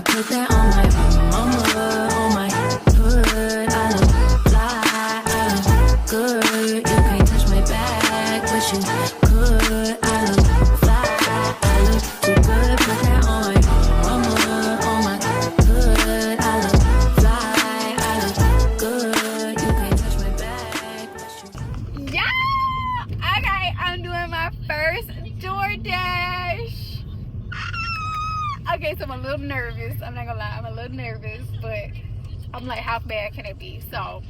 Put that on my mama, on my hood. I look fly, I look good. You can't touch my back, but you could. I look fly, I look too good. Put that on my mama, on my hood. I look fly, I look good. You can't touch my back, but you. Yeah! Okay, I'm doing my first Doordash. Okay, so I'm a little nervous. I'm not gonna lie, I'm a little nervous, but I'm like, how bad can it be? So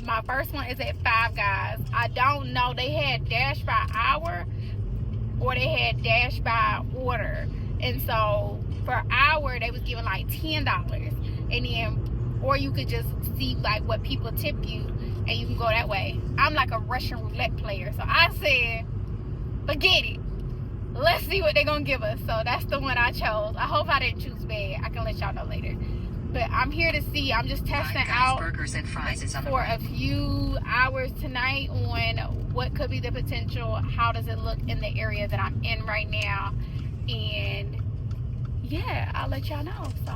my first one is at Five Guys. I don't know, they had dash by hour or they had dash by order. And so for hour they was giving like $10, and then or you could just see like what people tip you and you can go that way. I'm like a Russian roulette player, so I said forget it, let's see what they're gonna give us. So that's the one I chose. I hope I didn't choose bad. I can let y'all know later. But I'm here to see. I'm just testing out burgers and fries is on the for right. a few hours tonight on what could be the potential. How does it look in the area that I'm in right now? And yeah, I'll let y'all know. So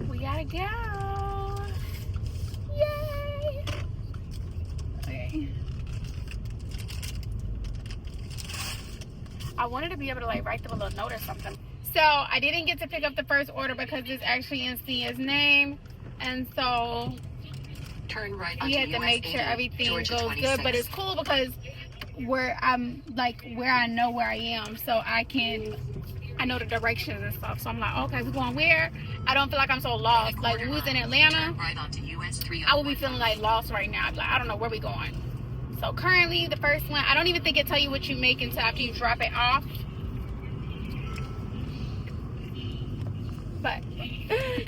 we gotta go. Yay! Okay. I wanted to be able to like write them a little note or something. So I didn't get to pick up the first order because it's actually in Cia's name, and so Turn right we onto had to US make sure 80, everything Georgia goes 26. good. But it's cool because where I'm like where I know where I am, so I know the directions and stuff. So I'm like, okay, we're going where? I don't feel like I'm so lost. Like when we was in Atlanta, Right onto US I would be feeling like lost right now. I'd be like, I don't know where we going. So currently the first one, I don't even think it tell you what you make until after you drop it off. But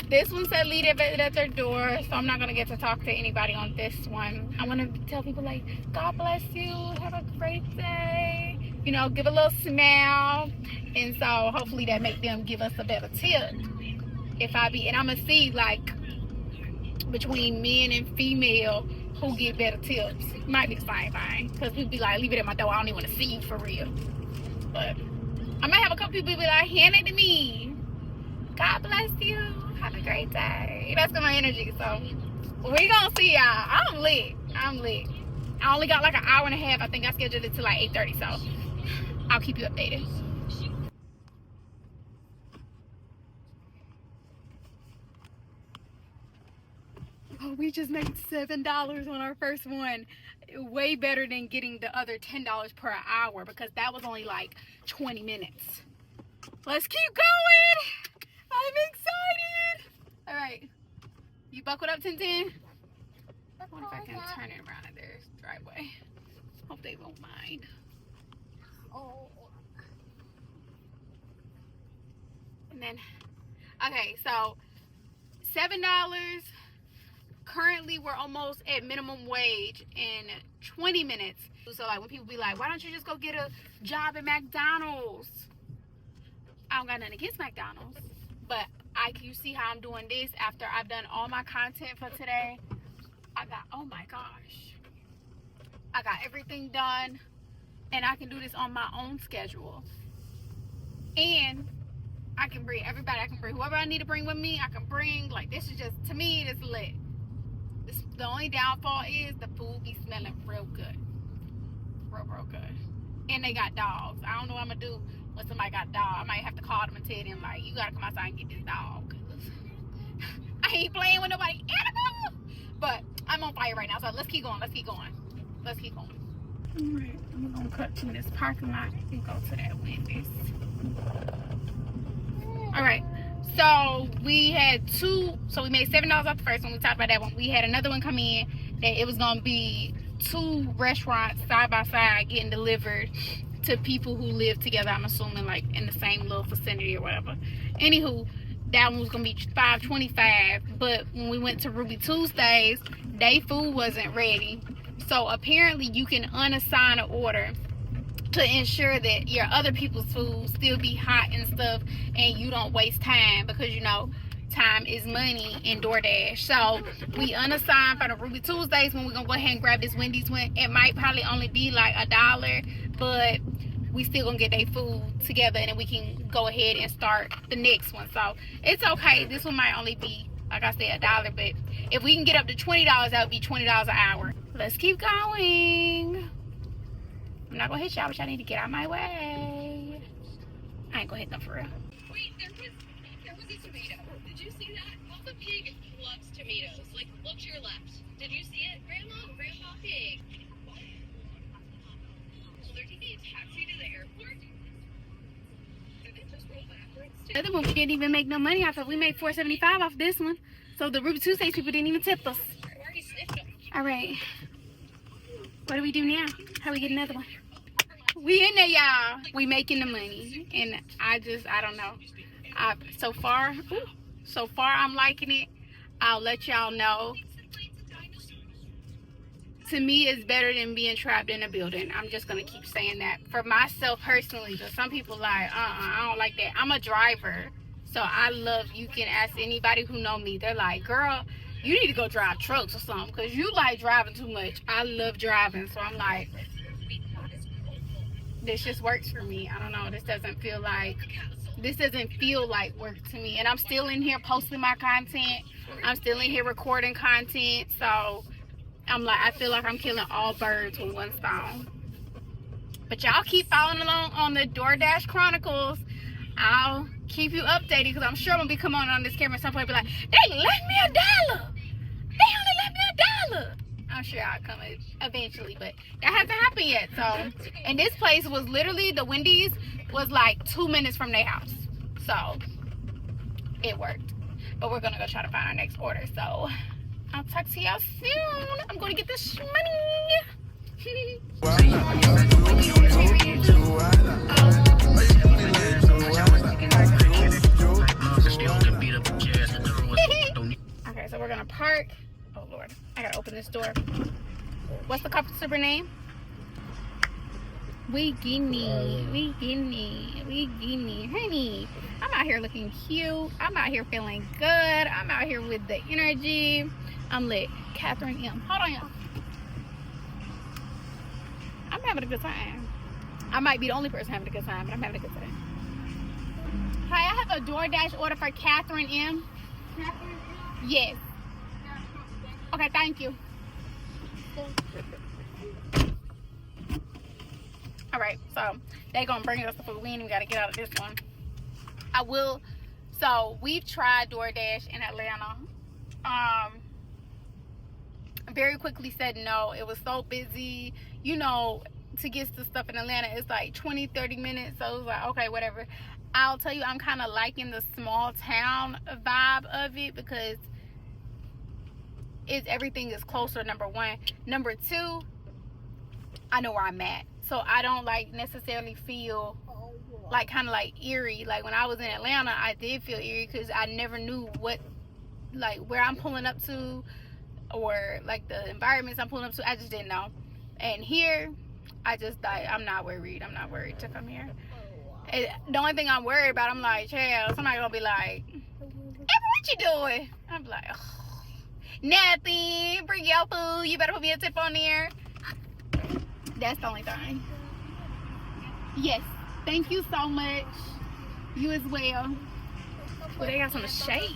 this one said leave it at their door, so I'm not gonna get to talk to anybody on this one. I want to tell people like, God bless you, have a great day, you know, give a little smile, and so hopefully that make them give us a better tip. And I'm gonna see like between men and female who get better tips. Might be the same thing, because we'd be like, leave it at my door, I don't even want to see you for real. But I might have a couple people be like, hand it to me, God bless you, have a great day. That's my energy. So we gonna see y'all. I'm lit. I only got like an hour and a half. I think I scheduled it to like 8:30, so I'll keep you updated. Oh, we just made $7 on our first one. Way better than getting the other $10 per hour, because that was only like 20 minutes. Let's keep going. I'm excited. All right, you buckled up, Tintin? I wonder if I can turn it around in their driveway. Hope they won't mind. Oh. And then, okay, so $7. Currently, we're almost at minimum wage in 20 minutes. So, like, when people be like, why don't you just go get a job at McDonald's? I don't got nothing against McDonald's. But you see how I'm doing this after I've done all my content for today. Oh my gosh. I got everything done. And I can do this on my own schedule. And I can bring everybody. I can bring whoever I need to bring with me. I can bring, like, this is just, to me, this lit. The only downfall is the food be smelling real good. Real good. And they got dogs. I don't know what I'm going to do when somebody got a dog. I might have to call them and tell them, like, you got to come outside and get this dog. I ain't playing with nobody animal. But I'm on fire right now, so let's keep going. Alright, I'm going to cut through this parking lot and go to that Wendy's. Alright, so we had we made $7 off the first one. We talked about that one. We had another one come in that it was going to be 2 restaurants side by side getting delivered to people who live together. I'm assuming like in the same little vicinity or whatever. Anywho, that one was going to be $5.25, but when we went to Ruby Tuesdays, their food wasn't ready. So apparently you can unassign an order to ensure that your other people's food still be hot and stuff, and you don't waste time, because you know time is money in Doordash. So we unassigned for the Ruby Tuesdays when we're gonna go ahead and grab this Wendy's one. It might probably only be like $1, but we still gonna get their food together, and then we can go ahead and start the next one. So it's okay. This one might only be, like I said, $1, but if we can get up to $20, that would be $20 an hour. Let's keep going. I'm not gonna hit y'all, but y'all need to get out of my way. I ain't gonna hit them for real. Wait, there was a tomato. Did you see that? Papa Pig loves tomatoes. Like, look to your left. Did you see it? Grandpa Pig. Well, they're taking a taxi to the airport. Did they just roll backwards? The other one we didn't even make no money off of. We made $4.75 off this one. So the Ruby Tuesdays people didn't even tip us. I already sniffed them. All right. What do we do now? How we get another one? We in there, y'all. We making the money. And I don't know. So far, I'm liking it. I'll let y'all know. To me, it's better than being trapped in a building. I'm just going to keep saying that. For myself personally, because some people like, I don't like that. I'm a driver. So I love, you can ask anybody who know me. They're like, girl, you need to go drive trucks or something, because you like driving too much. I love driving. So I'm like, this just works for me. I don't know. This doesn't feel like work to me. And I'm still in here posting my content. I'm still in here recording content. So I'm like, I feel like I'm killing all birds with one stone. But y'all keep following along on the Doordash Chronicles. I'll keep you updated, because I'm sure I'm gonna be coming on this camera at some point and be like, they left me $1. They only left me $1. I'm sure I'll come eventually, but that hasn't happened yet. So, and this place was literally, the Wendy's was like 2 minutes from their house. So it worked. But we're gonna go try to find our next order. So I'll talk to y'all soon. I'm gonna get this money. Okay, so we're gonna park. Oh Lord, I gotta open this door. What's the customer name? We Guinea, honey. I'm out here looking cute. I'm out here feeling good. I'm out here with the energy. I'm lit. Catherine M. Hold on, y'all. I'm having a good time. I might be the only person having a good time, but I'm having a good time. Hi, I have a DoorDash order for Catherine M. Yes. Okay, thank you. Alright, so they're gonna bring us the food. We ain't even gotta get out of this one. I will. So we've tried DoorDash in Atlanta. Very quickly said no. It was so busy. You know, to get the stuff in Atlanta, it's like 20-30 minutes. So it was like, okay, whatever. I'll tell you, I'm kind of liking the small town vibe of it, because everything is closer, number one. Number two, I know where I'm at. So I don't like necessarily feel like kind of like eerie. Like when I was in Atlanta, I did feel eerie because I never knew what, like where I'm pulling up to, or like the environments I'm pulling up to. I just didn't know. And here, I just like, I'm not worried. I'm not worried to come here. The only thing I'm worried about, I'm like, child, somebody gonna be like, Amber, what you doing? I'm like, oh, nothing. Bring your food. You better put me a tip on there. That's the only thing. Yes. Thank you so much. You as well. Well, they got some shakes.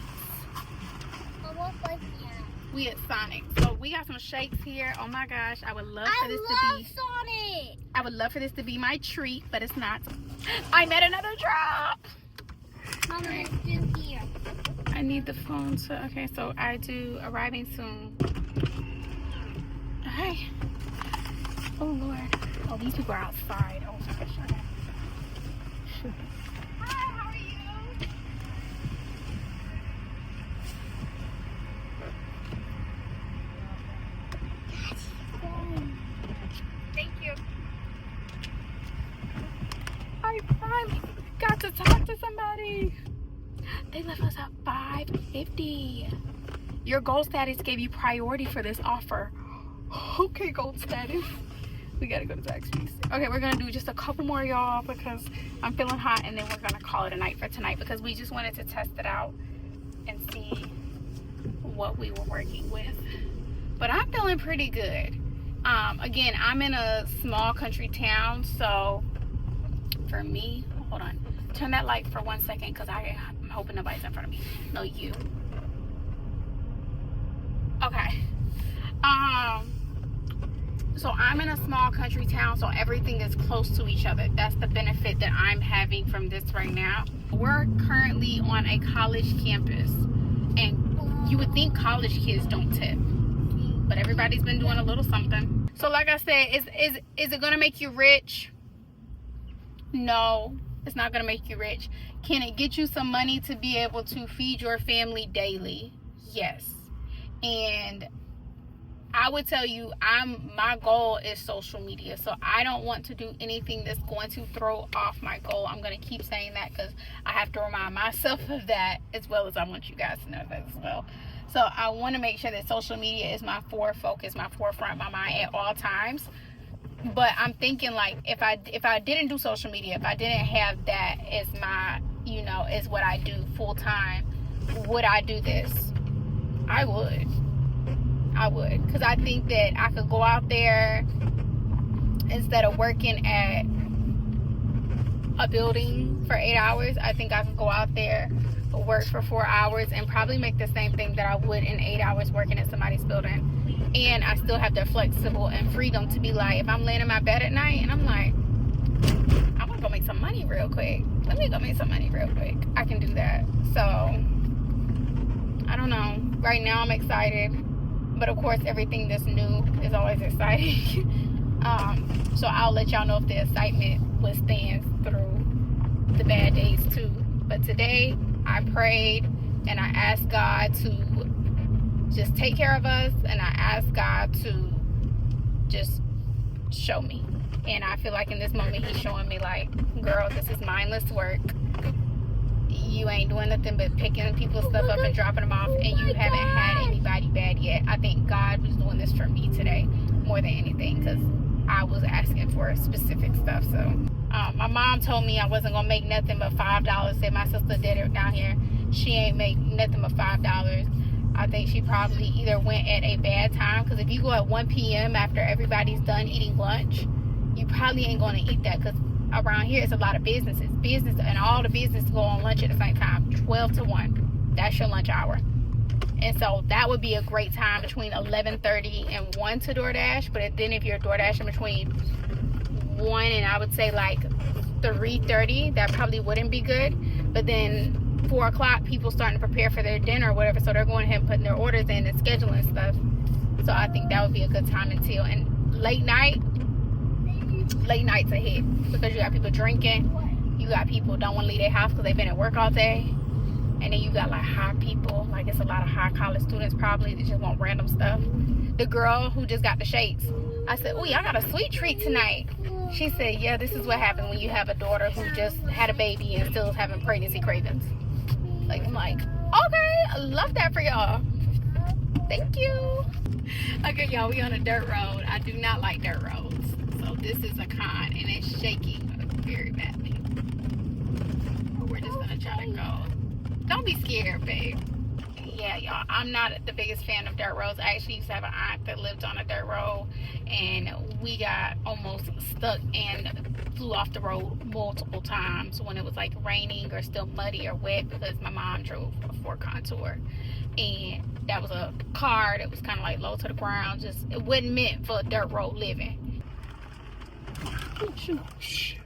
We at Sonic. So we got some shakes here. Oh my gosh. I would love for this to be Sonic. I would love for this to be my treat, but it's not. I met another drop. Mama, it's still here. I need the phone to, okay, so I do arriving soon. Alright. Oh Lord. Oh, these people are outside. Oh my gosh. Okay. Hi, how are you? Thank you. I finally got to talk to somebody. They left us at $5.50. Your gold status gave you priority for this offer. Okay, gold status. We gotta go to Zaxby's. Okay, we're gonna do just a couple more, y'all, because I'm feeling hot, and then we're gonna call it a night for tonight, because we just wanted to test it out and see what we were working with. But I'm feeling pretty good. Again, I'm in a small country town, so for me. Hold on. Turn that light for 1 second because I'm hoping nobody's in front of me. No, you. Okay. So I'm in a small country town, so everything is close to each other. That's the benefit that I'm having from this right now. We're currently on a college campus, and you would think college kids don't tip, but everybody's been doing a little something. So like I said, is it gonna make you rich? No, it's not gonna make you rich. Can it get you some money to be able to feed your family daily? Yes. And I would tell you, my goal is social media, so I don't want to do anything that's going to throw off my goal. I'm going to keep saying that because I have to remind myself of that, as well as I want you guys to know that as well. So I want to make sure that social media is my focus, my forefront, my mind at all times. But I'm thinking, like, if I didn't do social media, if I didn't have that as my, as what I do full time, would I do this? I would, because I think that I could go out there instead of working at a building for 8 hours. I think I could go out there, work for 4 hours, and probably make the same thing that I would in 8 hours working at somebody's building. And I still have the flexible and freedom to be like, if I'm laying in my bed at night and I'm like, I want to go make some money real quick, let me go make some money real quick, I can do that. So I don't know, right now I'm excited. But of course, everything that's new is always exciting. So I'll let y'all know if the excitement withstands through the bad days too. But today, I prayed and I asked God to just take care of us. And I asked God to just show me. And I feel like in this moment, He's showing me like, girl, this is mindless work. You ain't doing nothing but picking people's stuff up and dropping them off, and you haven't had anybody bad yet. I think God was doing this for me today more than anything, because I was asking for specific stuff. So my mom told me I wasn't gonna make nothing but $5. Said my sister did it down here. She ain't make nothing but $5. I think she probably either went at a bad time, because if you go at 1 p.m. after everybody's done eating lunch, you probably ain't gonna eat that, because around here it's a lot of businesses, and all the businesses go on lunch at the same time, 12 to 1. That's your lunch hour. And so that would be a great time between 11:30 and 1 to DoorDash. But then if you're DoorDashing between 1 and I would say like 3:30, that probably wouldn't be good. But then 4 o'clock, people starting to prepare for their dinner or whatever, so they're going ahead and putting their orders in and scheduling stuff. So I think that would be a good time until. And late nights a hit, because you got people drinking, you got people don't want to leave their house because they've been at work all day, and then you got like high people, like it's a lot of high college students probably that just want random stuff. The girl who just got the shakes, I said, "Ooh, I got a sweet treat tonight." She said, "Yeah, this is what happens when you have a daughter who just had a baby and still is having pregnancy cravings." Like, I'm like, okay, I love that for y'all. Thank you. Okay, y'all, we on a dirt road. I do not like dirt roads. So this is a con, and it's shaking very badly. But we're just gonna try to go. Don't be scared, babe. Yeah, y'all, I'm not the biggest fan of dirt roads. I actually used to have an aunt that lived on a dirt road, and we got almost stuck and flew off the road multiple times when it was like raining or still muddy or wet, because my mom drove a Ford Contour, and that was a car that was kind of like low to the ground. Just, it wasn't meant for dirt road living. Oh, shoot.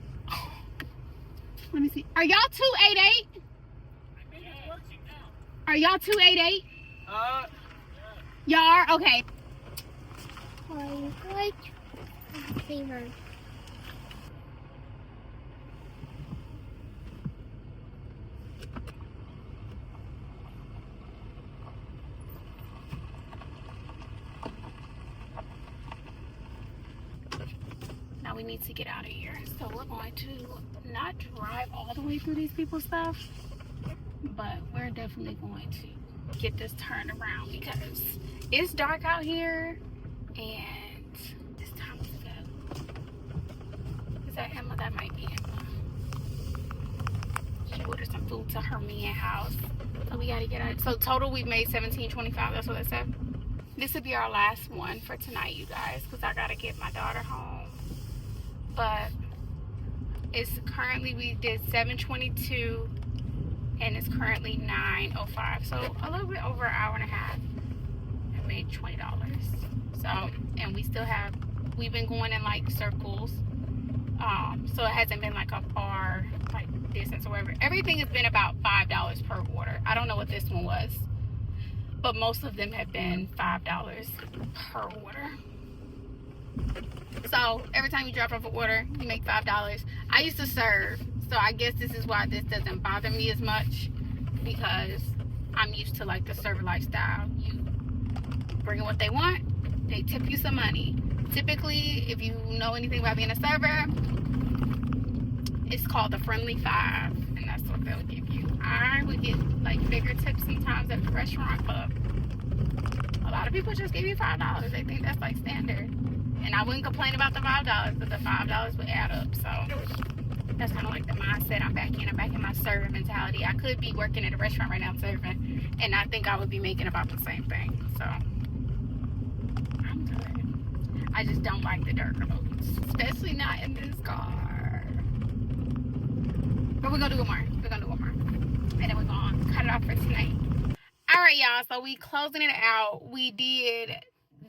Let me see. Are y'all 288? Are y'all 288? Y'all are? Okay. Now we need to get out of here. So we're going to not drive all the way through these people's stuff, but we're definitely going to get this turned around because it's dark out here and it's time to go. Is that Emma? That might be Emma. She ordered some food to her man house, so we gotta get out. So total we've made $17.25. That's what it said. This will be our last one for tonight, you guys, because I gotta get my daughter home. But It's currently, we did 722 and it's currently 9:05. So a little bit over an hour and a half. I made $20. So, and we still have, we've been going in like circles. So it hasn't been like a far like distance or whatever. Everything has been about $5 per order. I don't know what this one was, but most of them have been $5 per order. So every time you drop off an order, you make $5. I used to serve, so I guess this is why this doesn't bother me as much, because I'm used to like the server lifestyle. You bring in what they want, they tip you some money. Typically, if you know anything about being a server, it's called the friendly $5, and that's what they'll give you. I would get like bigger tips sometimes at the restaurant, but a lot of people just give you $5. They think that's like standard. And I wouldn't complain about the $5, but the $5 would add up. So that's kind of like the mindset I'm back in my serving mentality. I could be working at a restaurant right now serving, and I think I would be making about the same thing. So I'm good. I just don't like the dirt roads, especially not in this car. But we're gonna do one more. And then we're gonna cut it off for tonight. Alright, y'all, so we closing it out. We did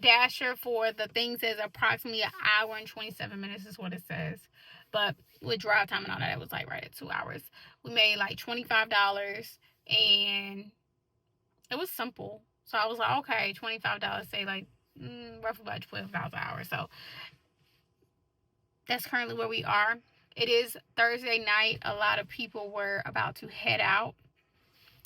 Dasher for the thing says approximately an hour and 27 minutes is what it says. But with drive time and all that, it was like right at 2 hours. We made like $25 and it was simple. So I was like, okay, $25, say like roughly about $12 an hour. So that's currently where we are. It is Thursday night. A lot of people were about to head out,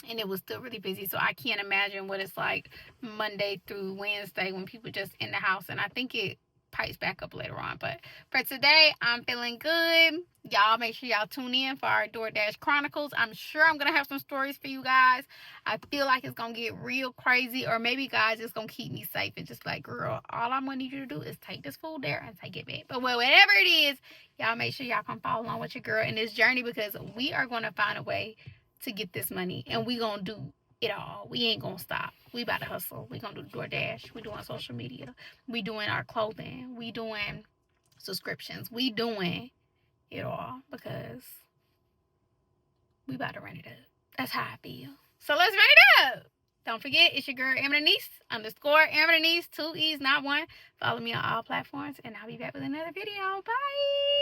and it was still really busy. So I can't imagine what it's like Monday through Wednesday when people just in the house. And I think it pipes back up later on. But for today, I'm feeling good. Y'all make sure y'all tune in for our Doordash Chronicles. I'm sure I'm going to have some stories for you guys. I feel like it's going to get real crazy. Or maybe guys just going to keep me safe and just like, girl, all I'm going to need you to do is take this food there and take it back. But well, whatever it is, y'all make sure y'all come follow along with your girl in this journey, because we are going to find a way to get this money, and we gonna do it all. We ain't gonna stop. We about to hustle. We gonna do DoorDash. We doing social media. We doing our clothing. We doing subscriptions. We doing it all because we about to run it up. That's how I feel. So let's run it up. Don't forget, it's your girl Amber_Denise _Amber_Denise, 2 E's, not 1. Follow me on all platforms, and I'll be back with another video. Bye.